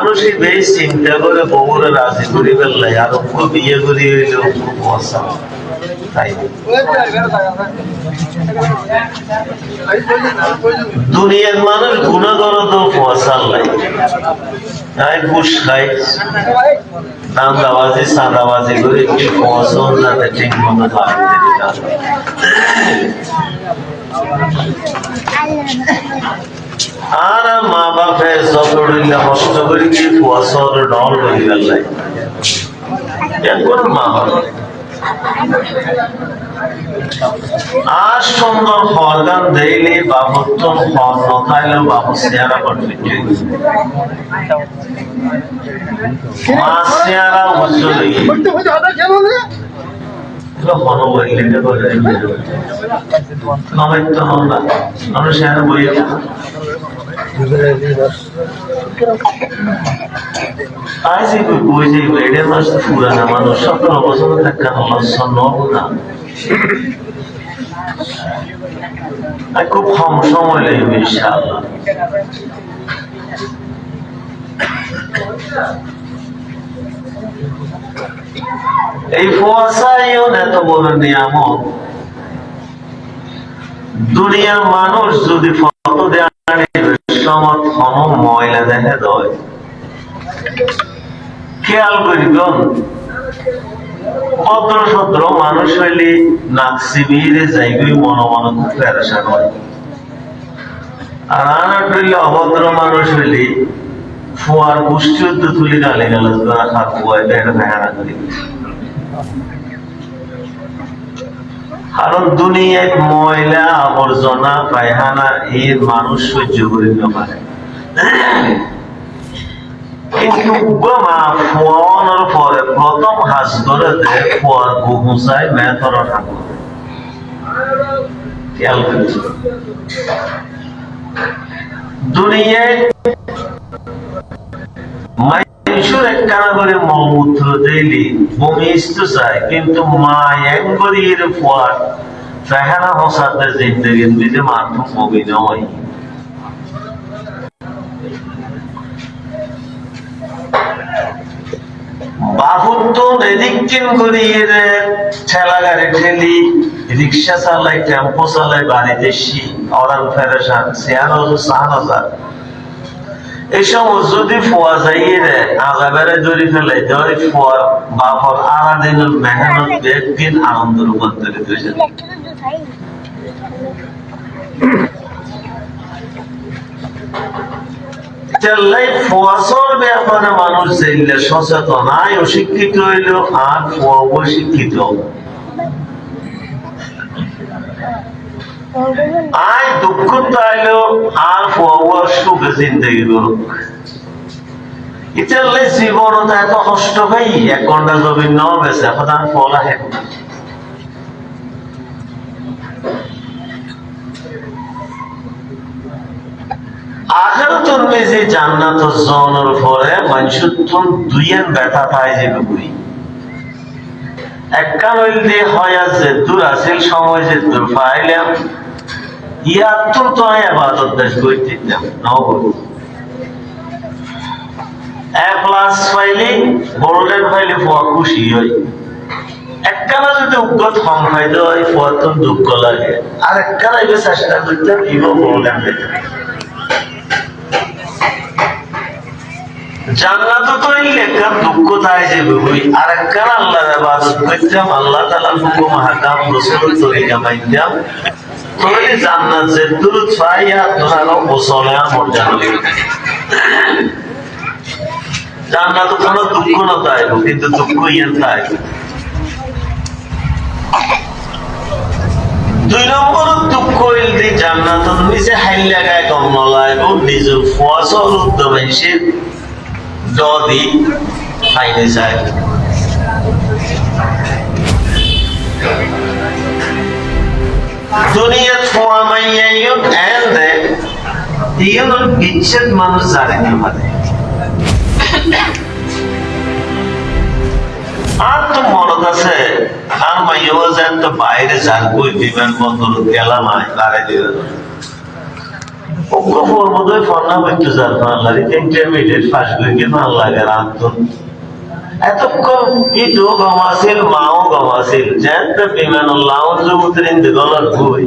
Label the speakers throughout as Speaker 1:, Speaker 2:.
Speaker 1: মানুষই বেশ চিন্তা করে বউরে রাজি করি ফেললাই আর বিয়ে করি হইলেও খুব অসা তাই দুনিয়ার মানুষ গুণা করো তো ফসাল নাই তাই ঘুষ খাই দান্দাবাজি সাদাবাজি করে কি ফসল যাতে ঠিক মতো আর মা বাপে যত কষ্ট করি কি ফসল ডল করি ফেললাই মা বাবা আর সুন্দর হরগান দেইলে বাবুত্তম হর নখাইলেও বাবু চেহারা করতে মা চেহারা উজ্জ্বল পুরানা মানুষ 17 বছর খুব কম সময় লাগবে ইনশাআল্লাহ। এই ফসাইও এত বড় নিয়ামত দুনিয়ার মানুষ যদি ফটো দেয় ময়লা দেখা দেয় খেয়াল করিবেন ভদ্র সদ্র মানুষ হইলে নাকসিবিরে যাইবই মন মন খুব ফেরাসা হয় আর আনার হইলে অভদ্র মানুষ হইলে ফোয়ার গোষ্ঠী তুলি গালে গালে কারণ দুনিয়ায় ময়লা আবর্জনা পায়খানা এর মানুষ সহ্য করিতে পারে কিন্তু ফোয়ানোর পরে প্রথম হাস ধরে দেয় ফোয়ার গুচায় মেথর ঠাকুর খেয়াল করেছে দুনিয়ায় মানুষের একখানা করে মলমূত্র দিলি বমি ইস্তো চায় কিন্তু মা একবারের ফোয়ার পায়খানা হসাতে জিন্দগি দিতে মাত্র বমি নয় বাহুত্ব এদিককিন করিয়ে ঠেলা গাড়ি ঠেলি রিক্সা চালাই টেম্পো চালাই বাড়িতে অরান ফেরেশান এই সময় যদি ফোয়া যাইয়ে রে আগাবেড়ে ধরে ফেলে ওই ফোয়ার বাপর আড়া দিনের মেহনত একদিন আনন্দ রূপান্তরিত হয়েছে ব্যাপারে মানুষ চাইলে সচেতন আয় অশিক্ষিত হইল আর অশিক্ষিত আয় দুঃখ চাইলেও আর সুখে জিন্দগি করুক ইতালে জীবন এত কষ্ট ভাই 1 ঘন্টা জমিন নেওয়া বেছে এখন আর ফল আহে আখিরাতুন নিজে জান্নাত জনের পরে মানুষের দুইয়ের ব্যথা পায় যে বুড়ি একখান হইলে হয় যে দূর আসিল সময় যে দূর পাইলাম ইয়াত্তর তো আবাদত দেশ করতে প্লাস পাইলে বড়দের পাইলে ফোয়া খুশি হয় একখানা যদি উগ্রত কম খাইতে হয় ফোয়ার তো দুঃখ লাগে আর একখানা চেষ্টা করতাম ইগো বড়দের জান্নাত তো এই লেখা দুঃখ তাই যে বই আর একখানা আল্লাহর ইবাদত করতাম আল্লাহ তাআলার হুকুম হাকাম রাসূলের তরিকা মানতাম তাহলে জান্নাত যে দুরুদ পাইয়া ধরানো বসলে মর্যাদা জান্নাত কোনো দুঃখ না তাই কিন্তু দুঃখ ইয়ান তাই 2 নম্বর দুঃখ হইল জান্নাতের নিচে হাইল লাগায় কম নলাইব নিজের ফসল উদ্যমে সে যদি খাইতে চায় দুনিয়ার ফোয়া মাইয়া ইউন এন্ড ইউন বিচ্ছেদ মানুষ জানে না পারে আর তো মরদ আছে আর মাইয়াও যান তো বাইরে যান কই বিমানবন্দর গেলাম আয় তারে দিয়ে ওকে ফরমদই ফরনা হইতো যার ফাল্লারি ইন্টারমিডিয়েট পাস করে কি ভাল লাগে রাখতো এতক্ষণ ইতো গমাছিল মাও গমাছিল জানতে বিমানুল্লাহ জুমুতরিন দিগলার ভুই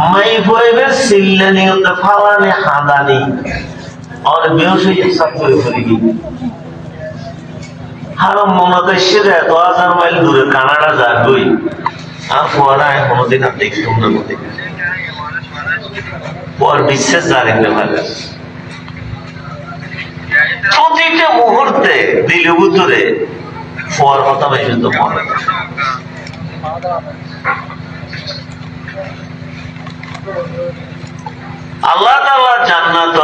Speaker 1: মাই ভইবে সিল্লানি উতে ফালানি হাদানি আর বেউসে সব করে ফেলি হারাম মনতে সেরে 1000 মাইল দূরে কানাডা যাবই আর ফোয়ারায় কোনোদিন আর দেখতাম না মতে পর বিশ্বাস জানেন না ভালো প্রতিটা মুহূর্তে দিলে উত্তরে ফোয়ার কথা বেশি তো মনে আল্লাহ তাআলা জান্নাত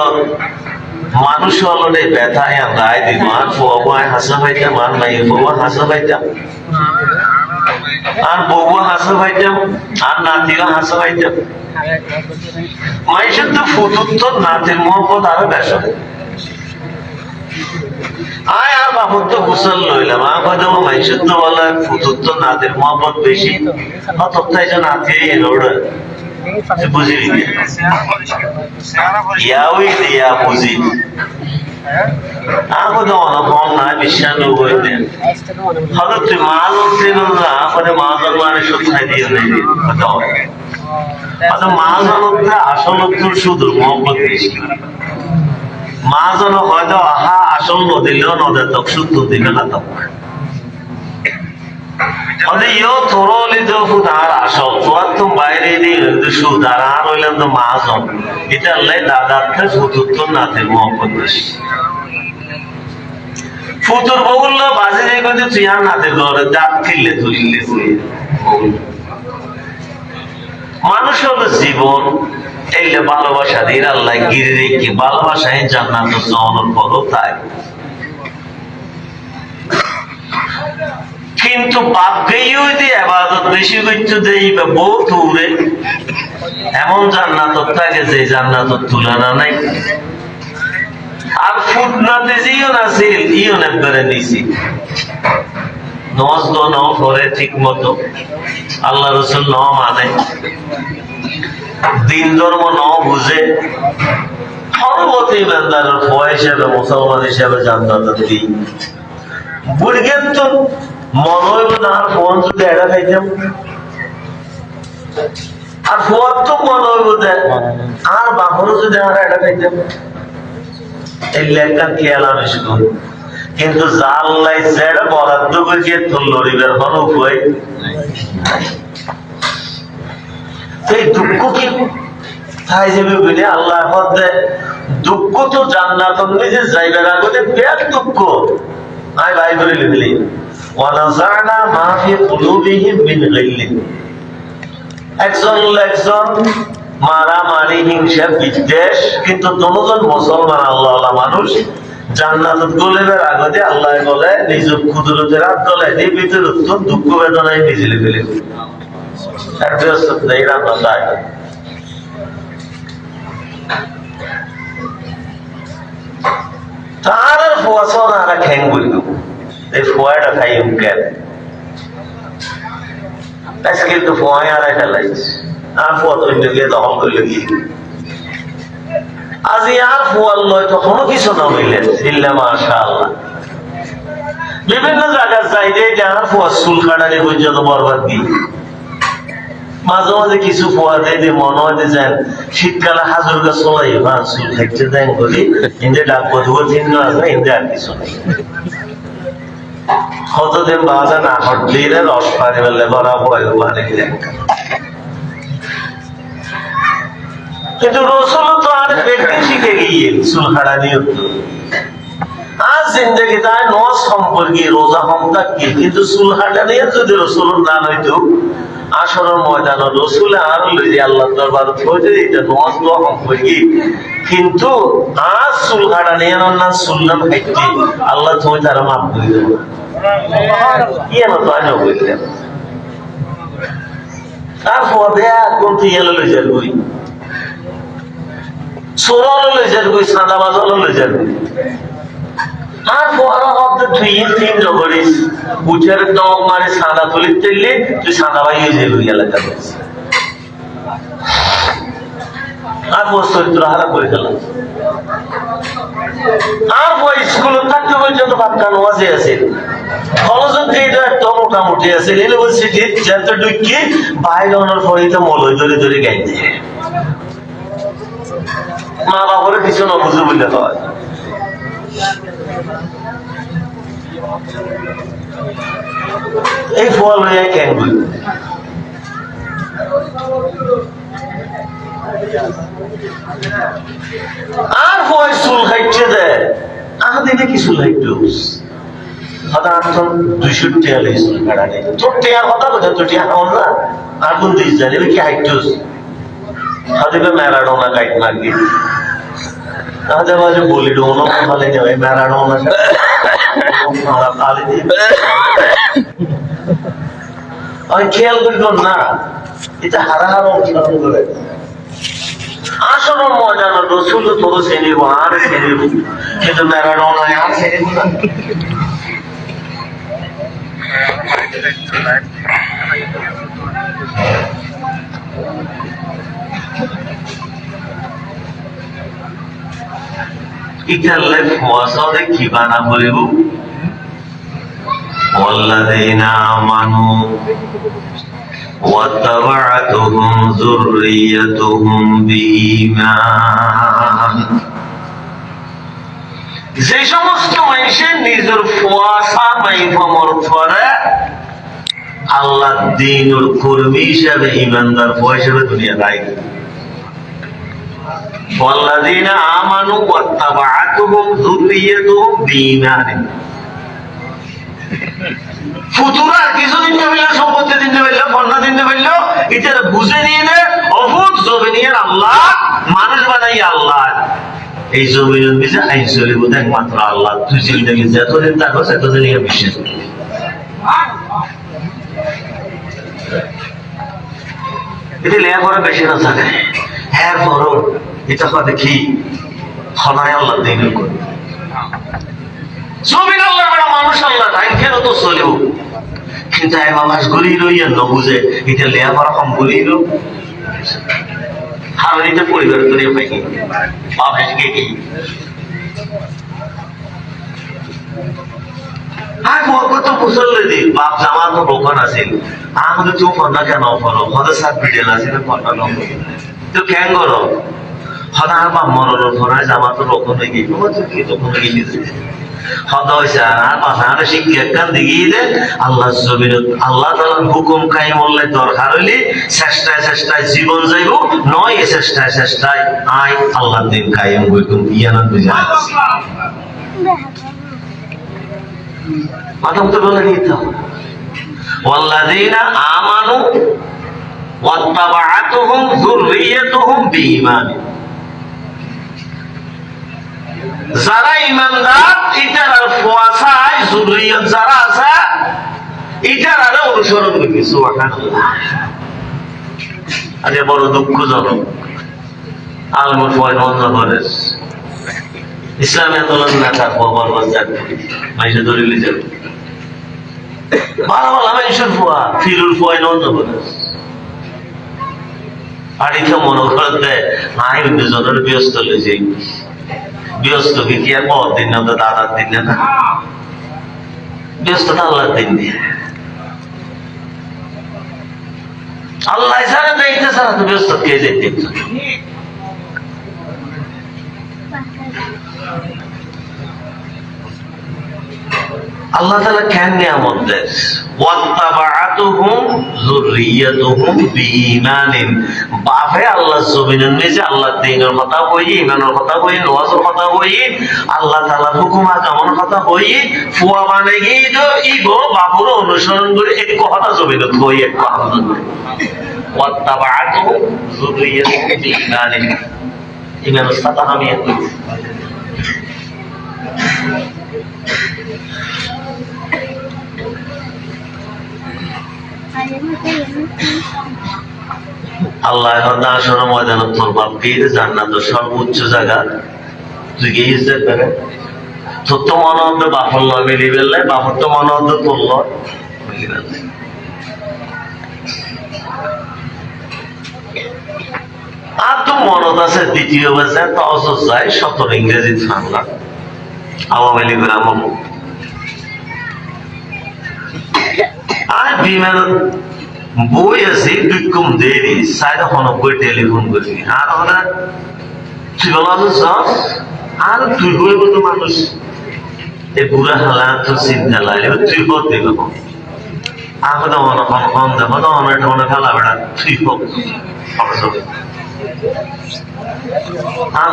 Speaker 1: মানুষ হলে ব্যথায় গায়ে দিব আর ফোয়ায় হাসা পাইতাম আর নাই ফোয়া হাসা পাইতাম আর বউয়া হাসা পাইতাম আর নাতিরা হাসা পাইতাম মানুষের তো ফুতুত্ব নাতির মহব্বত আরো বেশ আয় আর বাবুর তো গোসল লইলাম আবার মানুষের তো বলে ফুতুত্ব নাতির মহব্বত বেশি অতটাই যে নাতি এলোড় বুঝলি ইয়াওই দিয়া বুঝি aku dah orang kaum nak bishan logo ini. Kalau tu malu tu na, pada malu mana susah dia ni, betul. Pada malu tu asal tu sudah mobil besi. Malu tu ada aha asal nodilnya noda tak sudah dia nak tak. Ada yo thorol itu sudah asal, tuan tu bayar ini itu sudah orang orang tu malu. Itu Allah dadat tu sudah tu nanti mobil besi. ফুতুর বউল্লা বাজে যে কিন্তু chair নাতে ধরে দাঁত কিনলে তুলিলে মানুষ হলো জীবন এইলে ভালোবাসা দিয়ে আল্লাহ গিরে রেখে ভালোবাসায় জান্নাত জনর পদ তাই কিন্তু ভাগ্যেই দিয়ে আবাদত বেশি করতে দেই বা বউ তুলে এমন জান্নাত থাকে যে জান্নাত তুলনা নাই আর ফুটনাতে যেও না ছিল ইও না করে নিছি নজ তো নাও করে ঠিক মতো আল্লাহ রাসূল নাও মানে দিন ধর্ম নাও বুঝে সর্বতি বান্দার ফয় হিসেবে মুসলমান হিসেবে জান্নাত দিই বুড়গেন তো মনে না ফোন যদি এড়া খাইতাম আর ফোন তো মনে হইব আর বাপরও যদি আর এড়া খাইতাম কিন্তু জাল্লাই ছেড়ে বরাদ্দ করিয়ে তোর লড়িবার কোন উপায় এই দুঃখ কি তাই যাবে বলে আল্লাহ দুঃখ তো জান্নাত নিজে যাইবার আগে পেট দুঃখ আয় ভাই বলে লিখলি ওয়ানাজানা মা ফি কুলুবিহিম মিন গাইলি একজন মারামারি হিংসা বিদ্বেষ কিন্তু দুজন মুসলমান আল্লাহওয়ালা মানুষ জান্নাত গলেবের আগতে আল্লাহ বলে নিজ কুদরতের হাত গলে এই ভিতরে তো দুঃখ বেদনায় নিজে ফেলে তার আর ফোয়াশন আর খ্যাং বলল এই ফোয়াটা খাই কেন আজকে তো ফোয়াই আর ফেলাইছে আর ফোয়া তৈরি গিয়ে দখল করে গিয়ে আজ আর ফোয়াল নয় তো কোনো কিছু না হইলে ইল্লা মাশাআল্লাহ বিভিন্ন জায়গায় যাই যে আর ফোয়া চুল কাটারি পর্যন্ত বরবাদ দিই মাঝে মাঝে কিছু ফোয়া দেয় যে মনে হয় যান শীতকালে হাজুর গাছ চলাই হ্যাঁ চুল খাইতে দেন করি ইন্দে ডাক বধুর চিহ্ন আছে ইন্দে আর কিছু নেই কতদিন বাজা না হটলে রস পানি বললে বড় বয় মানে কিন্তু রসুল তো আর পেটে শিখে গিয়ে চুল হারানি আজ জিন্দগি তাই নজ সম্পর্কে রোজা হমতা কি কিন্তু চুল হাটানি যদি রসুল না হইতো আসরের ময়দান রসুল আর লই আল্লাহ দরবার হইতে এটা নজ দোয়া সম্পর্কে কিন্তু আজ চুল হাটানি না সুন্নাত হাইতে আল্লাহ তুমি তারা মাফ করে দেবো ইয়ে তো আনো বললাম তারপর দেয়া কোন ইয়েলো লই যাবই সোরালো লই যাবই সাদা বাজালো লই যাবই আর বড় হতে তুই তিন জগরিস উঠের দম মারে সাদা তুলি তেললে তুই সাদা ভাই হয়ে যাবি এলাকা আর বউ চরিত্র হারা করে গেলাম। আর বই স্কুলে থাকতে পর্যন্ত বাক্কা নোয়াজে আছে মোটামুটি আছে ইউনিভার্সিটি যেতে ঢুকি বাইরে ওনার ফরিতে মলই ধরে ধরে গাইতে মা বাবার কিছু না বুঝে বললে হয়। এই ফল হয়ে কেন আর ভয় চুল খাইছে দেয় আদিনে কি চুল খাইতো সাধারণত 200 টাকা লইছ কাটা নেই তোর টাকা কথা বলতে তোর টাকা খাও না আগুন দিস জানি কি হাইটোস হাদিবে ম্যারাডোনা কাইট মাগি আজে বাজে বলি ডোনো খালে নেই ম্যারাডোনা মারা খালি দি আর খেয়াল করিল না এটা হারা হারা অনুশীলন করে আসল মজা না রসুল তোর শ্রেণীর আর শ্রেণীর কিন্তু ম্যারাডোনা আর শ্রেণীর ইতালে ফসলে কি বানা বলিব والذين آمنوا واتبعتهم ذريتهم بإيمان যে সমস্ত মানুষের নিজের ফুয়াশা মাইফামর করে আল্লাহ দ্বীনের কর্মী হিসাবে ইমানদার ফুয়া হিসাবে দুনিয়া দায়ী والذين آمنوا واتبعتهم ذريتهم بإيمان ফুতুরা কিছুদিন হইল সম্পত্তি দিন হইল ফন্না দিন হইল এটা বুঝে নিয়ে নে অভূত জমিনের আল্লাহ মানুষ বানাই আল্লাহ এই জমিনের বিষয়ে আইন চলিব একমাত্র আল্লাহ তুই জিন্দগি যতদিন থাকো সেতদিন বিশ্বাস করবি এটা লেখাপড়া বেশি না থাকে হ্যাঁ বড় এটা দেখি খনায় আল্লাহ দিন করবে জমিন আল্লাহ মানুষ আল্লাহ আইন কেন তো চলিব কিন্তু মাস গড়ি রইয়া নবুঝে এটা লেখাপড়া কম গড়িল হারণিতে পরিবার করে পাইনি বাপ হেসে কি আর কত মুসল্লি দিন বাপ জামা তো রোকন আছে আমাদের কেউ ফন্না কেন করো হতে সাত বিটেল আছে ফন্না লঙ্গ তো কেন করো হদা বাপ মরণ ফোনায় জামা তো রোকন হয়ে গিয়ে কি তখন গিয়ে হুকুম কায়েম হলে দরকার হইলে চেষ্টায় চেষ্টায় জীবন যাইব নয় এ চেষ্টায় চেষ্টায় আই আল্লাহ দিন কায়েম হইতুম ইয়ানা বুঝা মাথা মতো বলে নিতে والذين آمنوا واتبعتهم ذريتهم بإيمان যারা ইমানদার এটার আর ফুয়াশায় যুররিয়ত যারা আছে এটার আর অনুসরণ করবে সুবহানাল্লাহ আরে বড় দুঃখজনক আলমুল ফয়নজ বলেন ইসলামী আন্দোলন নেতা বলবাস যাবে মাইজে দরিলি যাবে বালা বালা মানুষের ফুয়া ফিরুল ফয়নজ বলেন আর এটা মনে করতে আই দুজনের ব্যস্ত লইছে ব্যস্ত কি আর বড় দিন না তো দাদার দিন না ব্যস্ত তো আল্লাহর দিন দিয়ে আল্লাহ ছাড়া দেখতে ছাড়া তো ব্যস্ত কে যেতে আল্লাহ তাআলা কেন নিয়ামত দেন ওয়াত্তাবাআতুহুম যুররিয়াতুহুম বিঈমানিন বাপে আল্লাহ জমিনের নিচে আল্লাহ দ্বীনের কথা কই ঈমানের কথা কই নামাজের কথা কই আল্লাহ তাআলার হুকুম আকামের কথা কই ফুয়া মানে কি তো ইগো বাপুর অনুসরণ করে এক কথা জমিনত কই এক কথা ওয়াত্তাবাআতুহুম যুররিয়াতুহুম বিঈমানিন ঈমানের কথা আমি কই আল্লাহ আসর ময়দান তোর বাপ পেয়ে জান্নাত সর্বোচ্চ জায়গা তুই গিয়ে ইজ্জত করে তোর তো মনে হবে বাপর লয় মিলি বেললে বাপর তো মনে হবে তোর লয় আর তো মনত আছে দ্বিতীয় বছর তো অসুস্থ যায় 17 ইংরেজি বাংলা আওয়ামী লীগের আমল আর বিমান বই আছে বিক্ষম দেরি সাইড হনক করে টেলিফোন করি আর ওরা তুই বলা আর তুই বই বলতো মানুষ এই বুড়া হালা তো চিন্তা লাগে তুই হোক দেখো আগে তো মনে কম দেখো তো অনেক অনেক খেলা বেড়া তুই হোক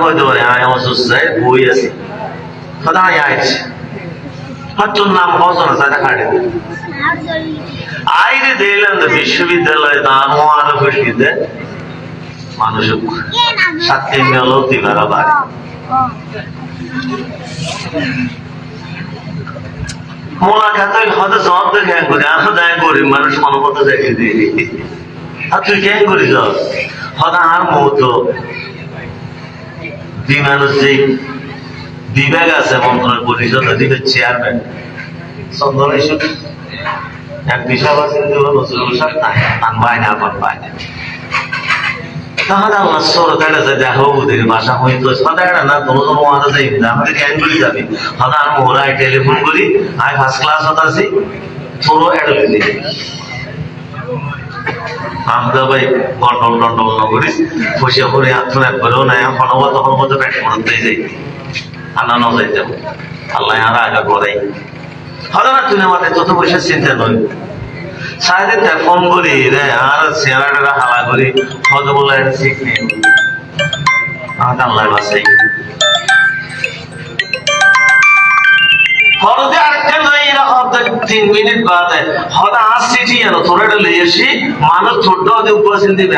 Speaker 1: হয়তো আয় অসুস্থ বই আছে সদায় আইছে আর তোর নাম হজন আছে খাটে আইরে দিলেন বিশ্ববিদ্যালয়ে দাম আরো খুশিতে মানুষ 7 গেল তিবারা বাড়ি মোলাকাত হয়তো সব তো জ্ঞান করি আমি দায় করি মানুষ মনোমত দেখে দিই আর তুই জ্ঞান করিস হয়তো আর মতো বিমানের যে বিভাগ আছে মন্ত্রণালয় পরিষদ দিবের চেয়ারম্যান চন্দন এক বিশাল আছে নজরুল সাহেব তার পায় না আমার পায় না তাহলে আমার সরকারে যে দেখো ওদের বাসা হইতো সদায় না তোমার মাথা যাই না আমাদের জ্ঞান করি যাবে হয়তো আর মোহরায় টেলিফোন করি আমি ফার্স্ট ক্লাস হতে আছি তোরও অ্যাডমিট আমরা ভাই গন্ডল টন্ডল না করিস বসে করে আত্ম করেও নাই হনবা তখন মতো ব্যাট করতে যাই আনা ন যাইতে আল্লাহ আর আগে করাই হলো না তুই আমাদের যত পয়সা চিন্তা নয় সারাদিন ফোন করি রে আর চেহারাটা হালা করি হয়তো বলে ঠিক নেই আমাকে আল্লাহ বাসাই হরদে আরেকটা নাই এরকম 3 মিনিট বাদে হঠাৎ আসছি ঠিক আছে তোরা এটা লিয়ে আসি মানুষ ছোট উপস্থিত দিবে